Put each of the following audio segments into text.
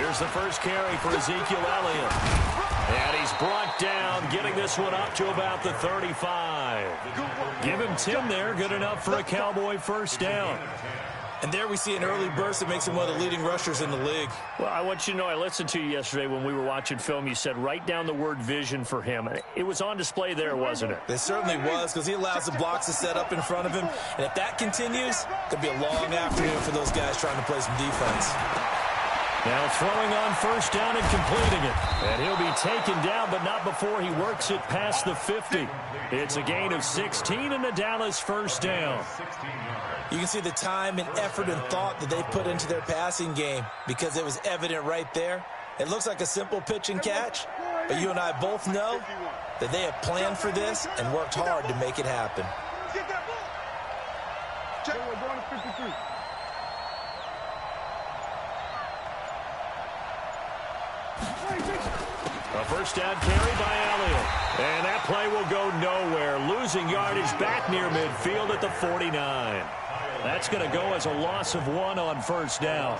Here's the first carry for Ezekiel Elliott. And he's brought down, getting this one up to about the 35. Give him 10 there, good enough for a Cowboy first down. And there we see an early burst that makes him one of the leading rushers in the league. Well, I want you to know, I listened to you yesterday when we were watching film. You said write down the word vision for him. It was on display there, wasn't it? It certainly was, because he allows the blocks to set up in front of him. And if that continues, it'll be a long afternoon for those guys trying to play some defense. Now throwing on first down and completing it. And he'll be taken down, but not before he works it past the 50. It's a gain of 16 and a Dallas first down. You can see the time and effort and thought that they put into their passing game because it was evident right there. It looks like a simple pitch and catch, but you and I both know that they have planned for this and worked hard to make it happen. A first down carry by Elliott. And that play will go nowhere. Losing yardage back near midfield at the 49. That's going to go as a loss of 1 on first down.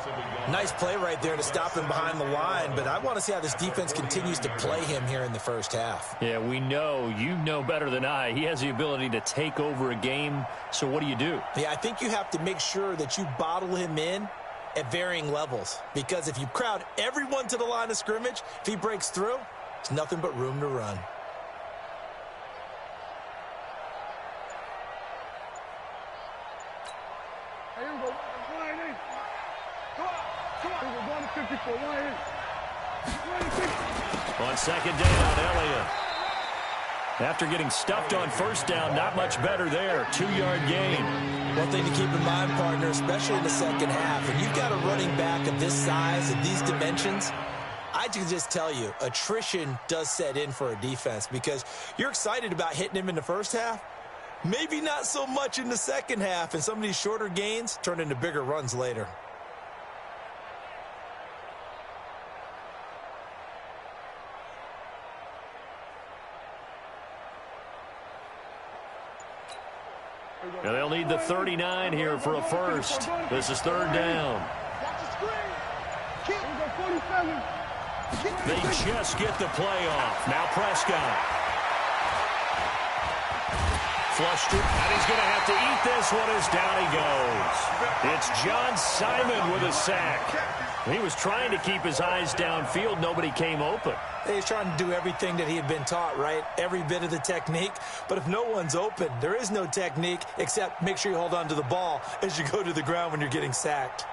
Nice play right there to stop him behind the line, but I want to see how this defense continues to play him here in the first half. Yeah, we know. You know better than I. He has the ability to take over a game, so what do you do? Yeah, I think you have to make sure that you bottle him in at varying levels, because if you crowd everyone to the line of scrimmage, if he breaks through, there's nothing but room to run. On second down, Elliott. After getting stuffed on first down, not much better there. 2-yard gain. One thing to keep in mind, partner, especially in the second half, when you've got a running back of this size and these dimensions, I can just tell you, attrition does set in for a defense because you're excited about hitting him in the first half. Maybe not so much in the second half, and some of these shorter gains turn into bigger runs later. And they'll need the 39 here for a first. This is third down. They just get the play off. Now Prescott. Flushed it, and he's going to have to eat this one as down he goes. It's John Simon with a sack. He was trying to keep his eyes downfield. Nobody came open. He's trying to do everything that he had been taught, right? Every bit of the technique. But if no one's open, there is no technique except make sure you hold on to the ball as you go to the ground when you're getting sacked.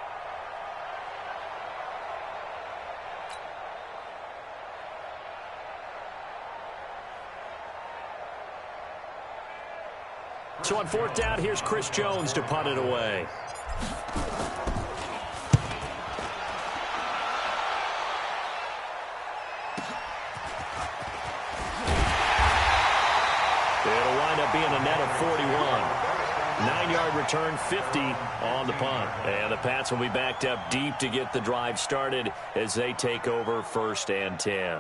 So on fourth down, here's Chris Jones to punt it away. It'll wind up being a net of 41. 9-yard return, 50 on the punt. And the Pats will be backed up deep to get the drive started as they take over first and 10.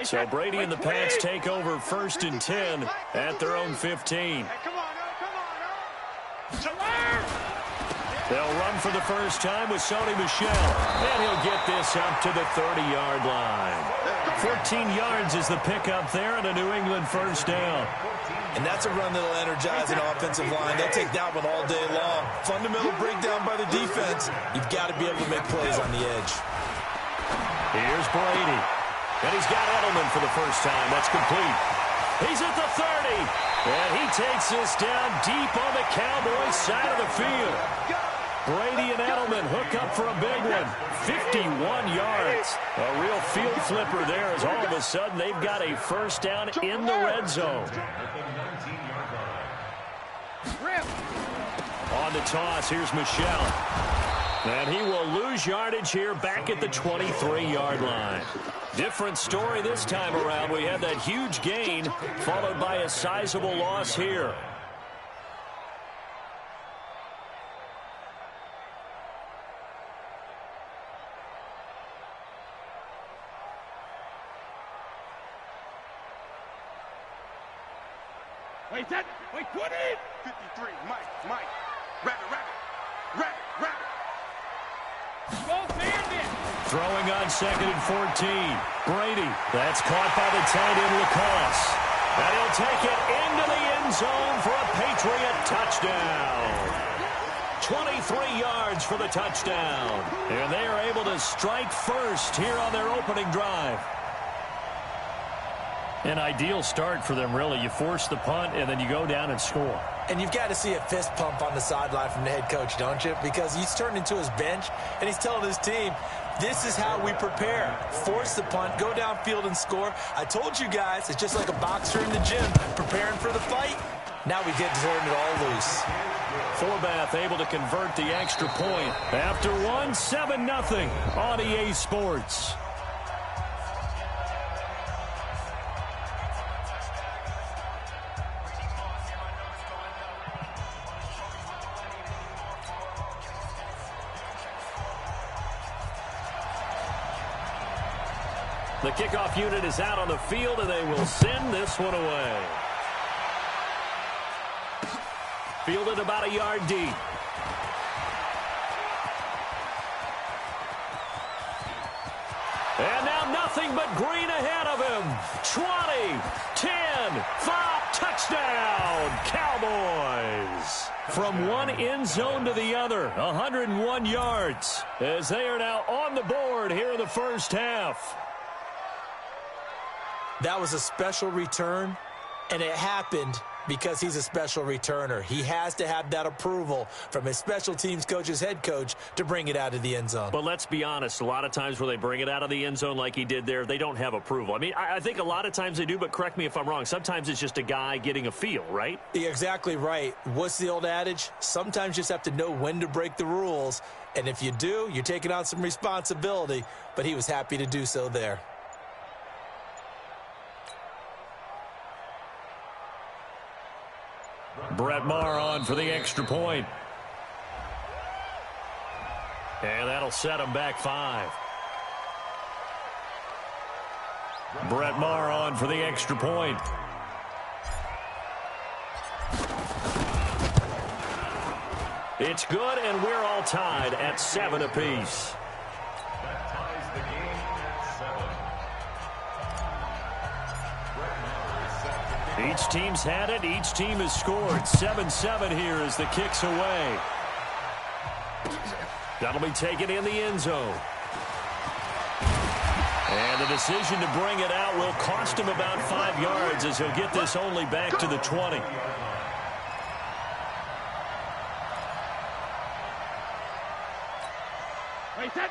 So Brady and the Pats take over first and 10 at their own 15. They'll run for the first time with Sony Michel, and he'll get this up to the 30-yard line. 14 yards is the pickup there and a New England first down. And that's a run that'll energize an offensive line. They'll take that one all day long. Fundamental breakdown by the defense. You've got to be able to make plays on the edge. Here's Brady. And he's got Edelman for the first time. That's complete. He's at the 30. And he takes this down deep on the Cowboys side of the field. Brady and Edelman hook up for a big one. 51 yards. A real field flipper there as all of a sudden they've got a first down in the red zone. On the toss, here's Michel. And he will lose yardage here back at the 23-yard line. Different story this time around. We had that huge gain followed by a sizable loss here. Wait, 20. 53, Mike. Rabbit. Go, Bandit. Throwing on 2nd and 14. Brady. That's caught by the tight end, Lacoste. And he'll take it into the end zone for a Patriot touchdown. 23 yards for the touchdown. And they are able to strike first here on their opening drive. An ideal start for them, really. You force the punt, and then you go down and score. And you've got to see a fist pump on the sideline from the head coach, don't you? Because he's turned into his bench, and he's telling his team, this is how we prepare. Force the punt, go downfield and score. I told you guys, it's just like a boxer in the gym, preparing for the fight. Now we get to turn it all loose. Forbath able to convert the extra point. After one, 7-0 on EA Sports. The kickoff unit is out on the field, and they will send this one away. Fielded about a yard deep. And now nothing but green ahead of him. 20, 10, 5, touchdown, Cowboys. From one end zone to the other, 101 yards, as they are now on the board here in the first half. That was a special return, and it happened because he's a special returner. He has to have that approval from his special teams coach's head coach to bring it out of the end zone. But let's be honest, a lot of times where they bring it out of the end zone like he did there, they don't have approval. I mean, I think a lot of times they do, but correct me if I'm wrong. Sometimes it's just a guy getting a feel, right? You're exactly right. What's the old adage? Sometimes you just have to know when to break the rules, and if you do, you're taking on some responsibility, but he was happy to do so there. Brett Maher on for the extra point. And that'll set him back 5. Brett Maher on for the extra point. It's good, and we're all tied at 7 apiece. Each team's had it. Each team has scored. 7-7 here as the kick's away. That'll be taken in the end zone. And the decision to bring it out will cost him about 5 yards as he'll get this only back to the 20.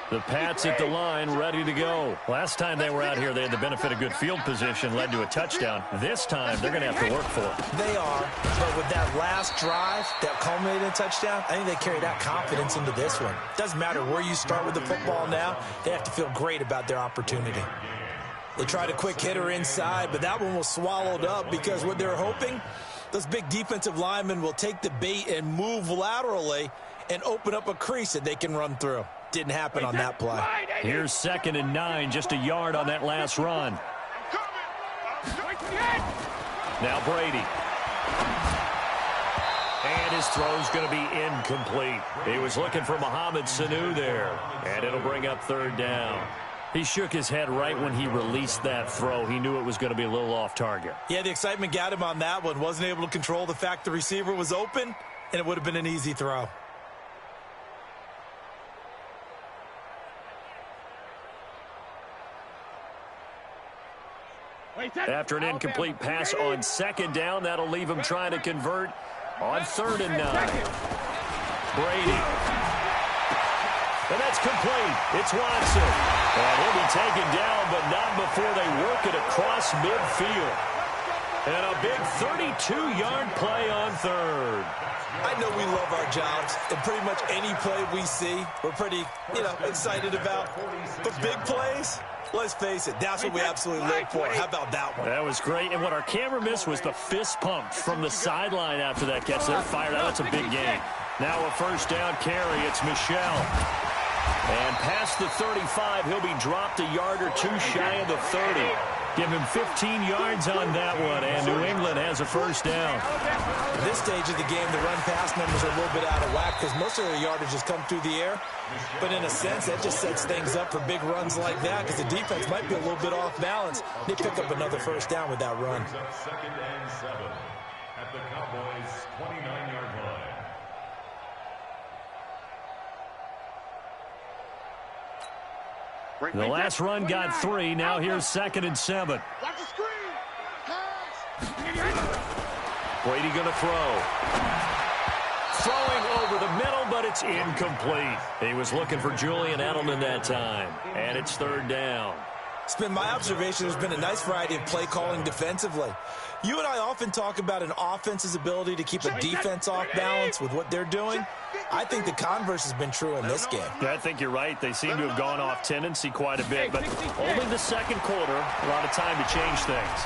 The Pats at the line, ready to go. Last time they were out here, they had the benefit of good field position, led to a touchdown. This time, they're going to have to work for it. They are, but with that last drive that culminated in a touchdown, I think they carry that confidence into this one. Doesn't matter where you start with the football now, they have to feel great about their opportunity. They tried a quick hitter inside, but that one was swallowed up because what they're hoping, those big defensive linemen will take the bait and move laterally and open up a crease that they can run through. Didn't happen on that play. Here's 2nd and 9, just a yard on that last run. Now Brady. And his throw's going to be incomplete. He was looking for Mohamed Sanu there. And it'll bring up 3rd down. He shook his head right when he released that throw. He knew it was going to be a little off target. Yeah, the excitement got him on that one. Wasn't able to control the fact the receiver was open, and it would have been an easy throw. After an incomplete pass on 2nd down, that'll leave him trying to convert on 3rd and 9. Brady. And that's complete. It's Watson. And he'll be taken down, but not before they work it across midfield. And a big 32-yard play on 3rd. I know we love our jobs, and pretty much any play we see, we're pretty, excited about. But big plays, let's face it, that's what we absolutely live for. How about that one? That was great, and what our camera missed was the fist pump from the sideline after that catch. They're fired out. That's a big game. Now a 1st down carry. It's Michel. And past the 35, he'll be dropped a yard or two shy of the 30. Give him 15 yards on that one, and New England has a first down. At this stage of the game, the run-pass numbers are a little bit out of whack because most of their yardage has come through the air. But in a sense, that just sets things up for big runs like that because the defense might be a little bit off balance. They pick up another first down with that run. Second and 7 at the Cowboys' 29-yard line. The last run got 3. Now here's 2nd and 7. Watch the screen. Pass. Brady going to throw. Throwing over the middle, but it's incomplete. He was looking for Julian Edelman that time. And it's 3rd down. It's been my observation there's been a nice variety of play calling defensively. You and I often talk about an offense's ability to keep a defense off balance with what they're doing. I think the converse has been true in this game. I think you're right. They seem to have gone off tendency quite a bit, but only the second quarter, a lot of time to change things.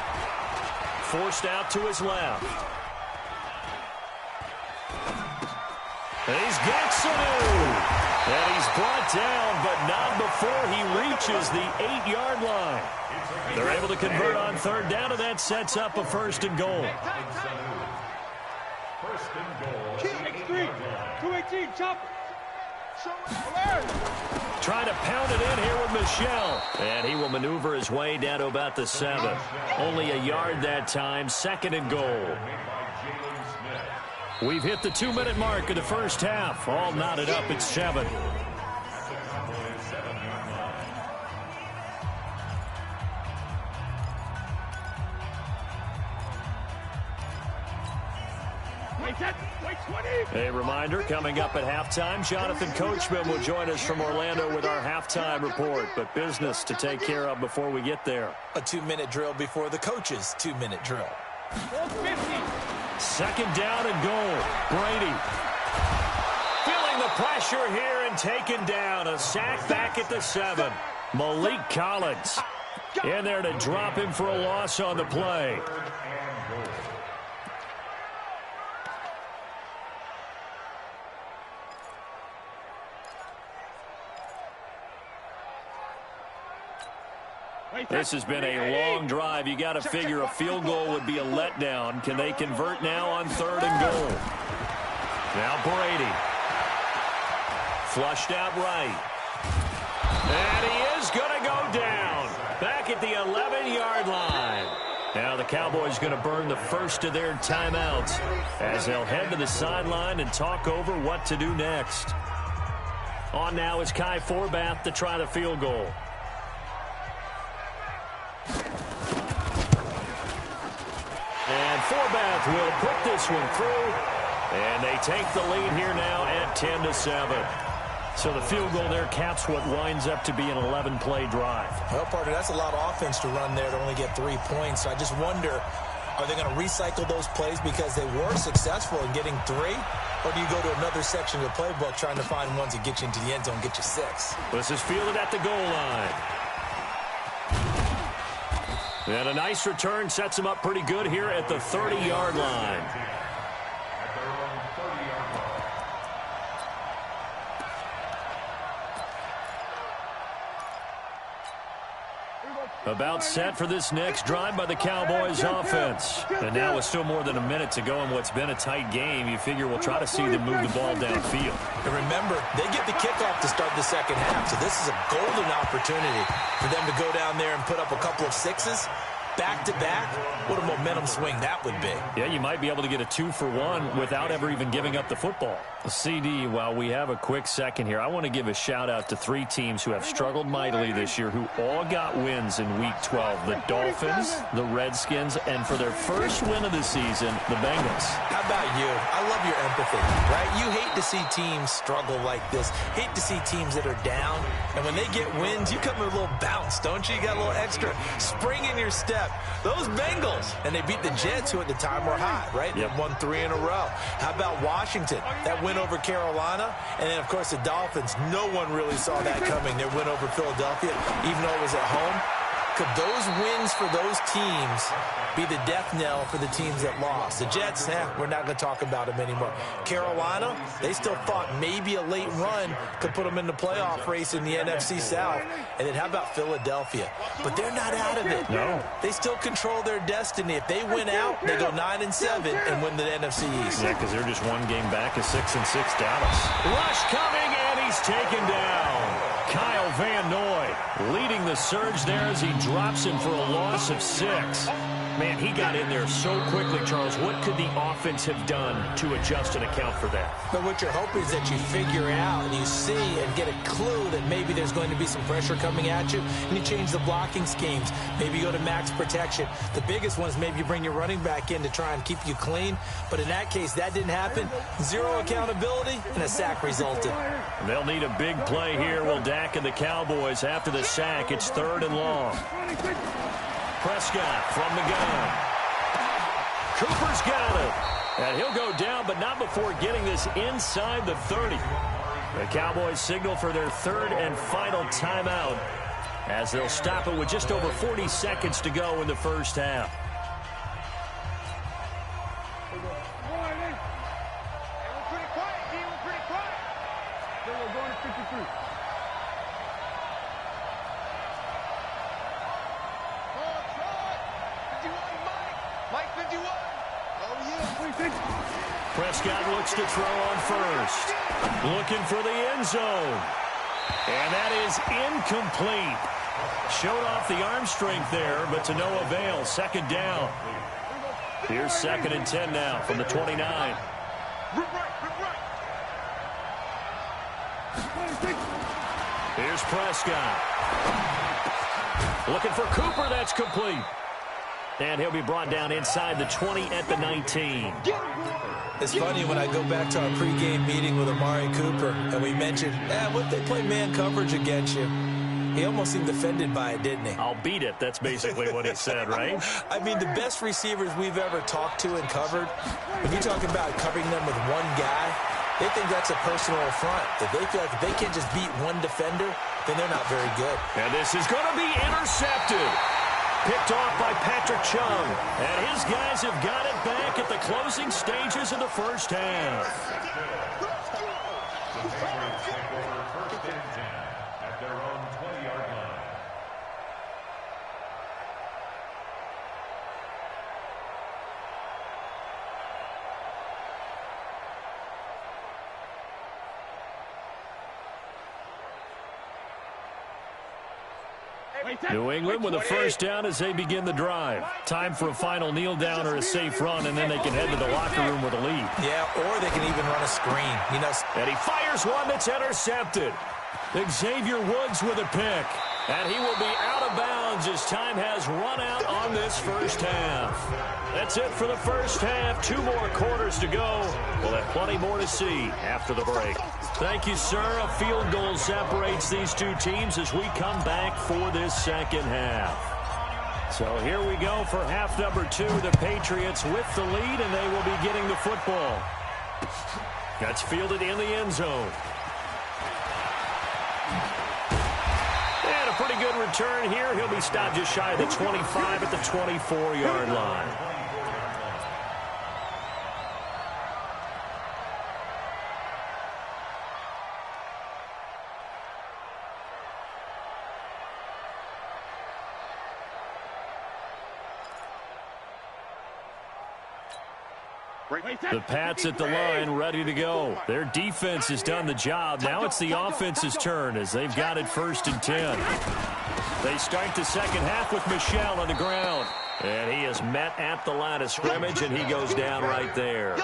Forced out to his left. And he's got Sanu. And he's brought down, but not before he reaches the 8-yard line. They're able to convert on 3rd down, and that sets up a 1st and goal. First and goal. X3. 218. Chopper. Trying to pound it in here with Michel. And he will maneuver his way down to about the 7. Only a yard that time, 2nd and goal. We've hit the 2-minute mark of the first half. All knotted up at 7. A reminder, coming up at halftime, Jonathan Coachman will join us from Orlando with our halftime report. But business to take care of before we get there. A 2-minute drill before the coach's 2-minute drill. 2nd down and goal. Brady feeling the pressure here and taken down. A sack back at the 7. Malik Collins in there to drop him for a loss on the play. This has been a long drive. You got to figure a field goal would be a letdown. Can they convert now on 3rd and goal? Now Brady. Flushed out right. And he is going to go down. Back at the 11-yard line. Now the Cowboys going to burn the first of their timeouts as they'll head to the sideline and talk over what to do next. On now is Kai Forbath to try the field goal. And Forbath will put this one through. And they take the lead here now at 10-7. So the field goal there caps what winds up to be an 11-play drive. Well, partner, that's a lot of offense to run there to only get 3 points. So I just wonder, are they going to recycle those plays because they were successful in getting 3? Or do you go to another section of the playbook trying to find ones that get you into the end zone, get you 6? This is fielded at the goal line. And a nice return sets him up pretty good here at the 30-yard line. About set for this next drive by the Cowboys offense. And now with still more than a minute to go in what's been a tight game, you figure we'll try to see them move the ball downfield. And remember, they get the kickoff to start the second half, so this is a golden opportunity for them to go down there and put up a couple of 6s. Back-to-back, what a momentum swing that would be. Yeah, you might be able to get a 2-for-1 without ever even giving up the football. CD, while we have a quick second here, I want to give a shout-out to 3 teams who have struggled mightily this year, who all got wins in Week 12. The Dolphins, the Redskins, and for their first win of the season, the Bengals. How about you? I love your empathy, right? You hate to see teams struggle like this. Hate to see teams that are down. And when they get wins, you come with a little bounce, don't you? You got a little extra spring in your step. Those Bengals, and they beat the Jets, who at the time were hot, right? Yep. They won 3 in a row. How about Washington? That win over Carolina. And then, of course, the Dolphins. No one really saw that coming. Their win over Philadelphia, even though it was at home. Could those wins for those teams be the death knell for the teams that lost? The Jets, we're not going to talk about them anymore. Carolina, they still thought maybe a late run could put them in the playoff race in the NFC South. And then how about Philadelphia? But they're not out of it. No. They still control their destiny. If they win out, they go 9-7 and win the NFC East. Yeah, because they're just one game back of 6-6 Dallas. Rush coming, and he's taken down. Kyle Van Noy leading the surge there as he drops him for a loss of 6. Man, he got in there so quickly, Charles. What could the offense have done to adjust and account for that? But what you're hoping is that you figure out and you see and get a clue that maybe there's going to be some pressure coming at you, and you change the blocking schemes. Maybe you go to max protection. The biggest one is maybe you bring your running back in to try and keep you clean. But in that case, that didn't happen. Zero accountability, and a sack resulted. They'll need a big play here. Will Dak and the Cowboys after the sack. It's 3rd and long. Prescott from the gun. Cooper's got it. And he'll go down, but not before getting this inside the 30. The Cowboys signal for their 3rd and final timeout as they'll stop it with just over 40 seconds to go in the first half. Prescott looks to throw on first. Looking for the end zone. And that is incomplete. Showed off the arm strength there, but to no avail. 2nd down. Here's 2nd and 10 now from the 29. Here's Prescott. Looking for Cooper. That's complete. And he'll be brought down inside the 20 at the 19. It's funny when I go back to our pregame meeting with Amari Cooper, and we mentioned, what if they play man coverage against you? He almost seemed offended by it, didn't he? I'll beat it. That's basically what he said, right? I mean, the best receivers we've ever talked to and covered, when you talk about covering them with one guy, they think that's a personal affront. If they feel like if they can't just beat one defender, then they're not very good. And this is going to be intercepted. Picked off by Patrick Chung. And his guys have got it back at the closing stages of the first half. The Patriots take over 1st and 10 at their own 20-yard line. New England with a first down as they begin the drive. Time for a final kneel down or a safe run, and then they can head to the locker room with a lead. Yeah, or they can even run a screen. You know, and he fires one that's intercepted. Xavier Woods with a pick. And he will be out of bounds as time has run out on this first half. That's it for the first half. 2 more quarters to go. We'll have plenty more to see after the break. Thank you, sir. A field goal separates these two teams as we come back for this second half. So here we go for half number 2. The Patriots with the lead, and they will be getting the football. That's fielded in the end zone. And a pretty good return here. He'll be stopped just shy of the 25 at the 24-yard line. The Pats at the line, ready to go. Their defense has done the job. Now it's the offense's turn as they've got it 1st and 10. They start the second half with Michel on the ground. And he is met at the line of scrimmage, and he goes down right there.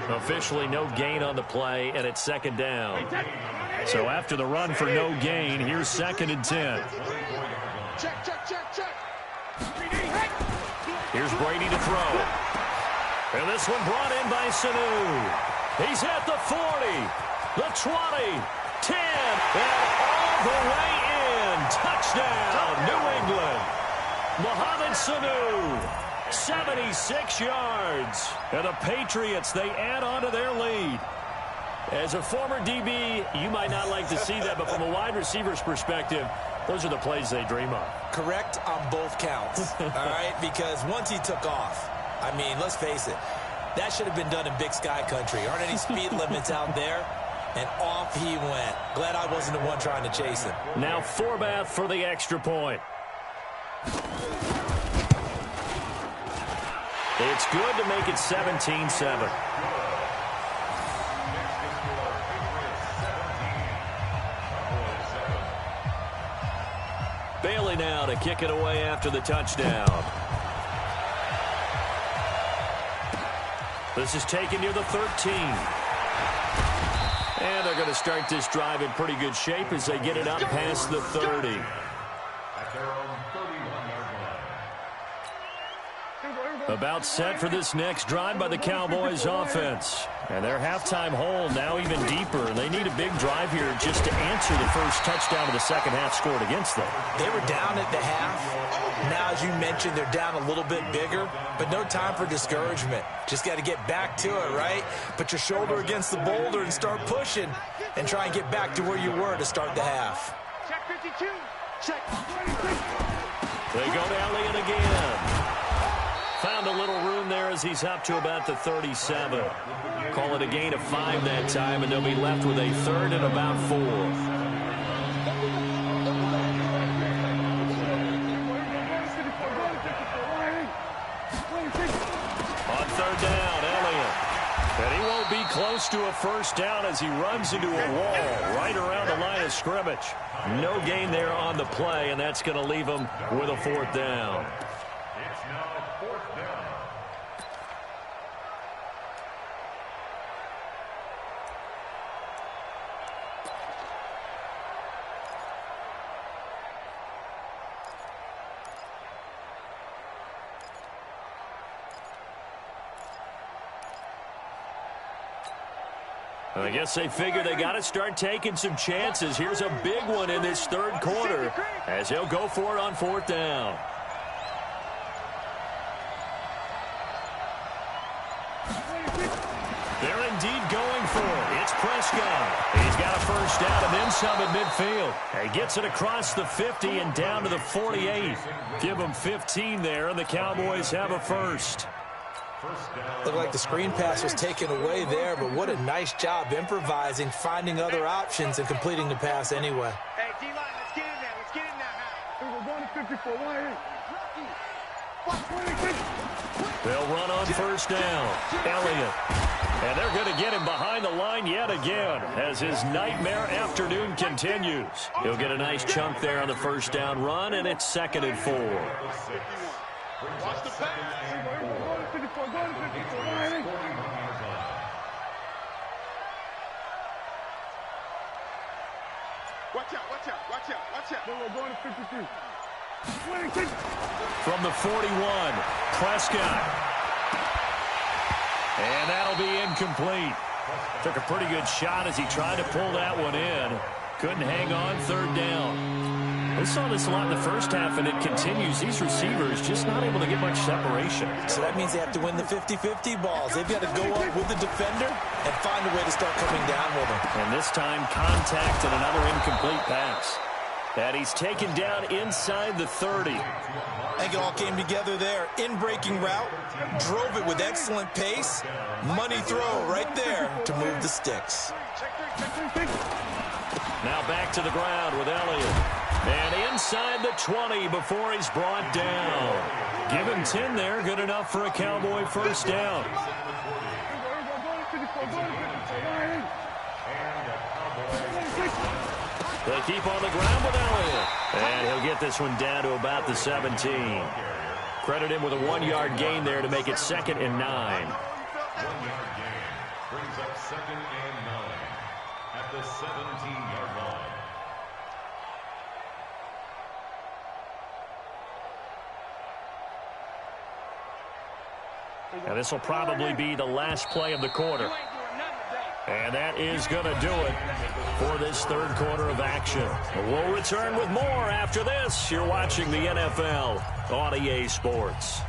Officially no gain on the play, and it's 2nd down. So after the run for no gain, here's 2nd and 10. Here's Brady to throw. And this one brought in by Sanu. He's at the 40, the 20, 10, and all the way in. Touchdown, New England. Mohamed Sanu, 76 yards. And the Patriots, they add on to their lead. As a former DB, you might not like to see that, but from a wide receiver's perspective, Those are the plays they dream of. Correct on both counts, all right? Because once he took off, I mean, let's face it, that should have been done in Big Sky country. Aren't any speed limits out there? And off he went. Glad I wasn't the one trying to chase him. Now Forbath for the extra point. It's good to make it 17-7. Bailey now to kick it away after the touchdown. This is taken near the 13. And they're going to start this drive in pretty good shape as they get it up past the 30. At their own 31-yard line. About set for this next drive by the Cowboys offense. And their halftime hole now even deeper. They need a big drive here just to answer the first touchdown of the second half scored against them. They were down at the half. Now, as you mentioned, they're down a little bit bigger, but no time for discouragement. Just got to get back to it, right? Put your shoulder against the boulder and start pushing and try and get back to where you were to start the half. Check 52. Check. They go to Elliott again. Found a little room there as he's up to about the 37. Call it a gain of 5 that time, and they'll be left with a third and about 4. On third down, Elliott. And he won't be close to a first down as he runs into a wall right around the line of scrimmage. No gain there on the play, and that's going to leave him with a fourth down. It's now fourth down. I guess they figure they got to start taking some chances. Here's a big one in this third quarter as he'll go for it on fourth down. They're indeed going for it. It's Prescott. He's got a first down and then some at midfield. He gets it across the 50 and down to the 48. Give him 15 there, and the Cowboys have a first. Looked like the screen pass was taken away there, but what a nice job improvising, finding other options, and completing the pass anyway. Hey, D-line, let's get in there. Let's get in there. We're going to 54. They'll run on first down. Elliott. And they're going to get him behind the line yet again as his nightmare afternoon continues. He'll get a nice chunk there on the first down run, and it's 2nd and 4. Watch the pass. Watch out, watch out, watch out, watch out. No, we're going to 53. From the 41, Prescott. And that'll be incomplete. Took a pretty good shot as he tried to pull that one in. Couldn't hang on, third down. We saw this a lot in the first half, and it continues. These receivers just not able to get much separation. So that means they have to win the 50-50 balls. They've got to go up with the defender and find a way to start coming down with him. And this time, contact and another incomplete pass. And he's taken down inside the 30. I think it all came together there. In-breaking route, drove it with excellent pace. Money throw right there to move the sticks. Now back to the ground with Elliott. And inside the 20 before he's brought down. Give him 10 there. Good enough for a Cowboy first down. They keep on the ground with Elliott. And he'll get this one down to about the 17. Credit him with a 1-yard gain there to make it 2nd and 9. 1-yard gain brings up 2nd and 9 at the 17-yard line. And this will probably be the last play of the quarter. And that is going to do it for this third quarter of action. We'll return with more after this. You're watching the NFL on EA Sports.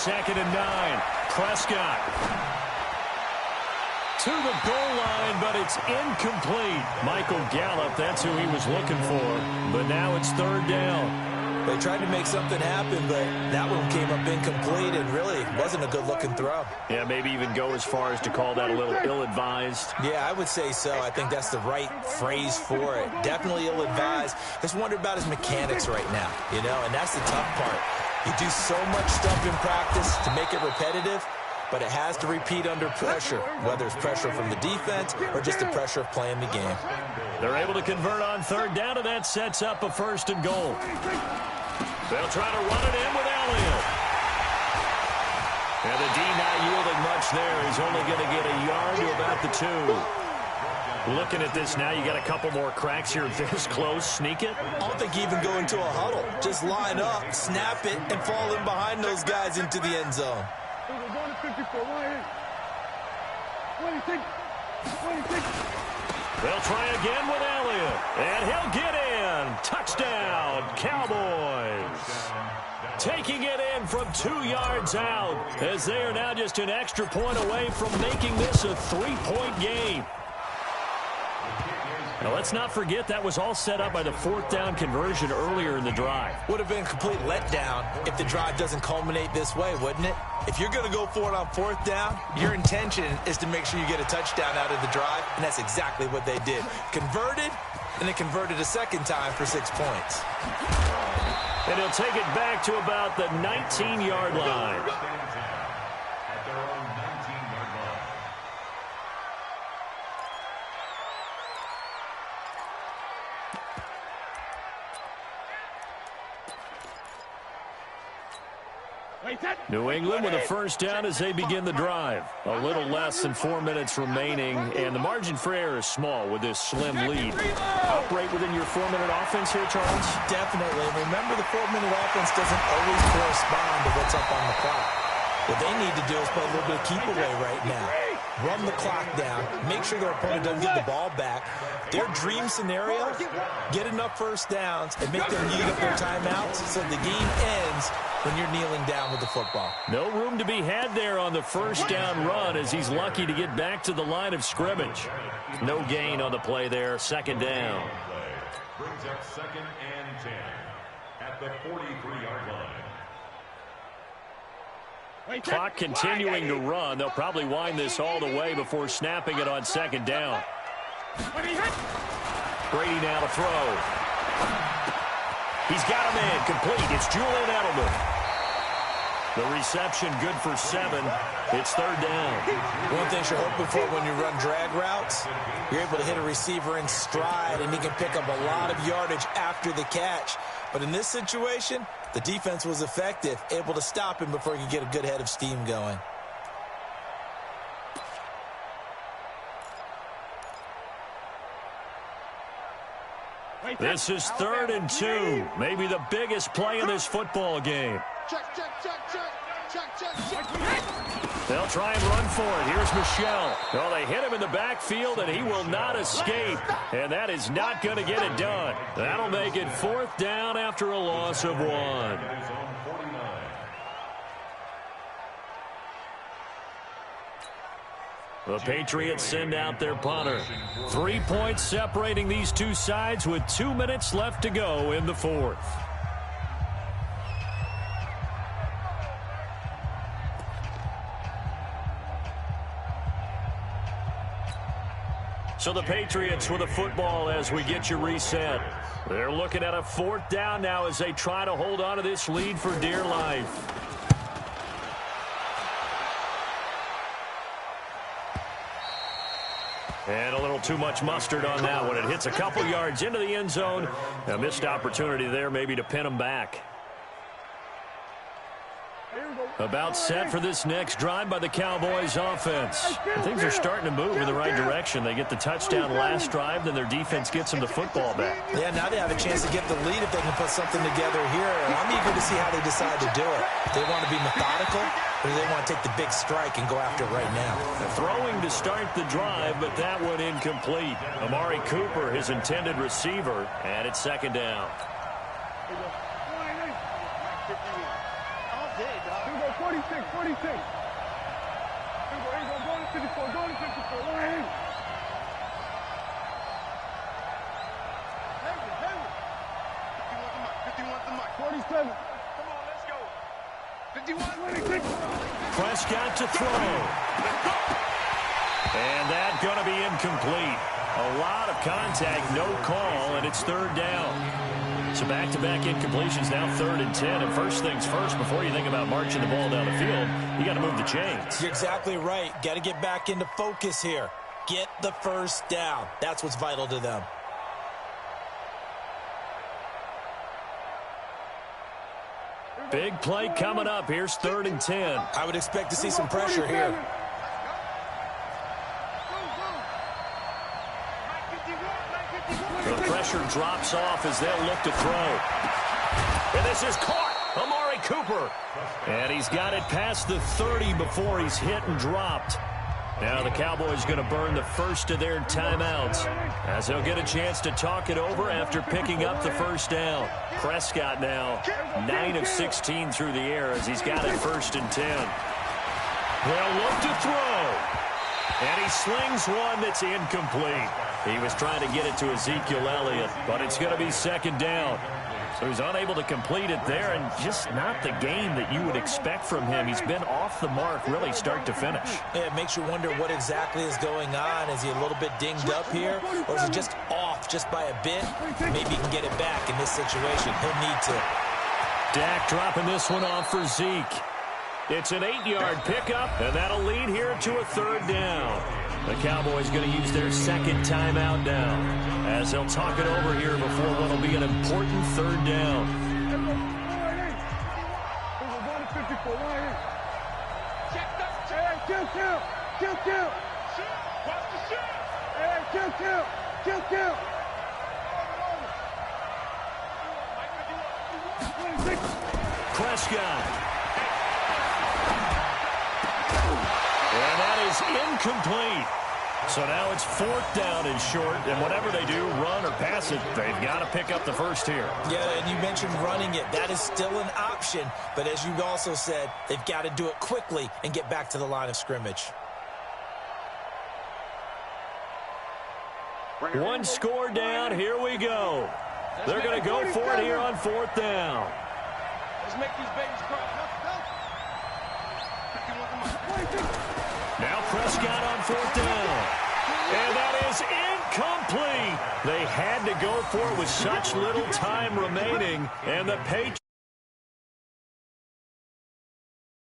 2nd and 9. Prescott to the goal line, but it's incomplete. Michael Gallup, that's who he was looking for. But now it's 3rd down. They tried to make something happen, but that one came up incomplete and really wasn't a good-looking throw. Yeah, maybe even go as far as to call that a little ill-advised. Yeah, I would say so. I think that's the right phrase for it. Definitely ill-advised. Just wonder about his mechanics right now, you know, and that's the tough part. You do so much stuff in practice to make it repetitive, but it has to repeat under pressure, whether it's pressure from the defense or just the pressure of playing the game. They're able to convert on 3rd down, and that sets up a 1st and goal. They'll try to run it in with Elliott. And the D not yielding much there. He's only going to get a yard to about the 2. Looking at this now, you got a couple more cracks here this close. Sneak it. I don't think even go into a huddle. Just line up, snap it, and fall in behind those guys into the end zone. They'll try again with Elliott, and he'll get in. Touchdown, Cowboys. Taking it in from 2 yards out, as they are now just an extra point away from making this a 3-point game. Now, let's not forget that was all set up by the 4th down conversion earlier in the drive. Would have been a complete letdown if the drive doesn't culminate this way, wouldn't it? If you're going to go for it on 4th down, your intention is to make sure you get a touchdown out of the drive, and that's exactly what they did. Converted, and they converted a 2nd time for 6 points. And he'll take it back to about the 19-yard line. At their own 19-yard line. New England with a 1st down as they begin the drive. A little less than 4 minutes remaining, and the margin for error is small with this slim lead. Operate within your 4-minute offense here, Charles? Definitely. Remember, the 4-minute offense doesn't always correspond to what's up on the clock. What they need to do is play a little bit of keep away right now. Run the clock down. Make sure their opponent doesn't get the ball back. Their dream scenario, get enough 1st downs and make them use up their timeouts so the game ends when you're kneeling down with the football. No room to be had there on the 1st down run as he's lucky to get back to the line of scrimmage. No gain on the play there. 2nd down. Brings up 2nd and 10 at the 43-yard line. Clock continuing to run. They'll probably wind this all the way before snapping it on 2nd down. Brady now to throw. He's got him in. Complete. It's Julian Edelman. The reception good for 7. It's 3rd down. One thing you're hoping for when you run drag routes, you're able to hit a receiver in stride, and he can pick up a lot of yardage after the catch. But in this situation, the defense was effective, able to stop him before he could get a good head of steam going. This is 3rd and 2. Maybe the biggest play in this football game. They'll try and run for it. Here's Michelle. Well, they hit him in the backfield, and he will not escape. And that is not going to get it done. That'll make it 4th down after a loss of 1. The Patriots send out their punter. 3 points separating these two sides with 2 minutes left to go in the 4th. So the Patriots with a football as we get you reset. They're looking at a 4th down now as they try to hold on to this lead for dear life. And a little too much mustard on that one. It hits a couple yards into the end zone. A missed opportunity there maybe to pin them back. About set for this next drive by the Cowboys offense. And things are starting to move in the right direction. They get the touchdown last drive, then their defense gets them the football back. Yeah, now they have a chance to get the lead if they can put something together here. And I'm eager to see how they decide to do it. They want to be methodical, or do they want to take the big strike and go after it right now? Throwing to start the drive, but that one incomplete. Amari Cooper, his intended receiver, and it's 2nd down. 46, 46. Here we go, go to 54, go to 54. Line in. Heavy. 51's the mark. 47. Come on, let's go. 51, 26. Prescott to throw. And that going to be incomplete. A lot of contact, no call, and it's third down. So back-to-back incompletions, now 3rd and 10. And first things first, before you think about marching the ball down the field, you got to move the chains. You're exactly right. Got to get back into focus here. Get the first down. That's what's vital to them. Big play coming up. Here's 3rd and 10. I would expect to see some pressure here. The pressure drops off as they'll look to throw. And this is caught. Amari Cooper. And he's got it past the 30 before he's hit and dropped. Now the Cowboys going to burn the first of their timeouts as they'll get a chance to talk it over after picking up the first down. Prescott now 9 of 16 through the air as he's got it 1st and 10. They'll look to throw. And he slings one that's incomplete. He was trying to get it to Ezekiel Elliott, but it's going to be 2nd down. So he's unable to complete it there, and just not the game that you would expect from him. He's been off the mark really start to finish. Yeah, it makes you wonder what exactly is going on. Is he a little bit dinged up here, or is he just off just by a bit? Maybe he can get it back in this situation. He'll need to. Dak dropping this one off for Zeke. It's an 8-yard pickup, and that'll lead here to a 3rd down. The Cowboys going to use their 2nd timeout now as they'll talk it over here before what will be an important 3rd down. Prescott. And that is incomplete. So now it's 4th down and short, and whatever they do, run or pass it, they've got to pick up the first here. Yeah, and you mentioned running it. That is still an option, but as you also said, they've got to do it quickly and get back to the line of scrimmage. One score down, here we go. They're going to go for it here on 4th down. Let's make these babies cry. Now Prescott on 4th down. And that is incomplete. They had to go for it with such little time remaining. And the Patriots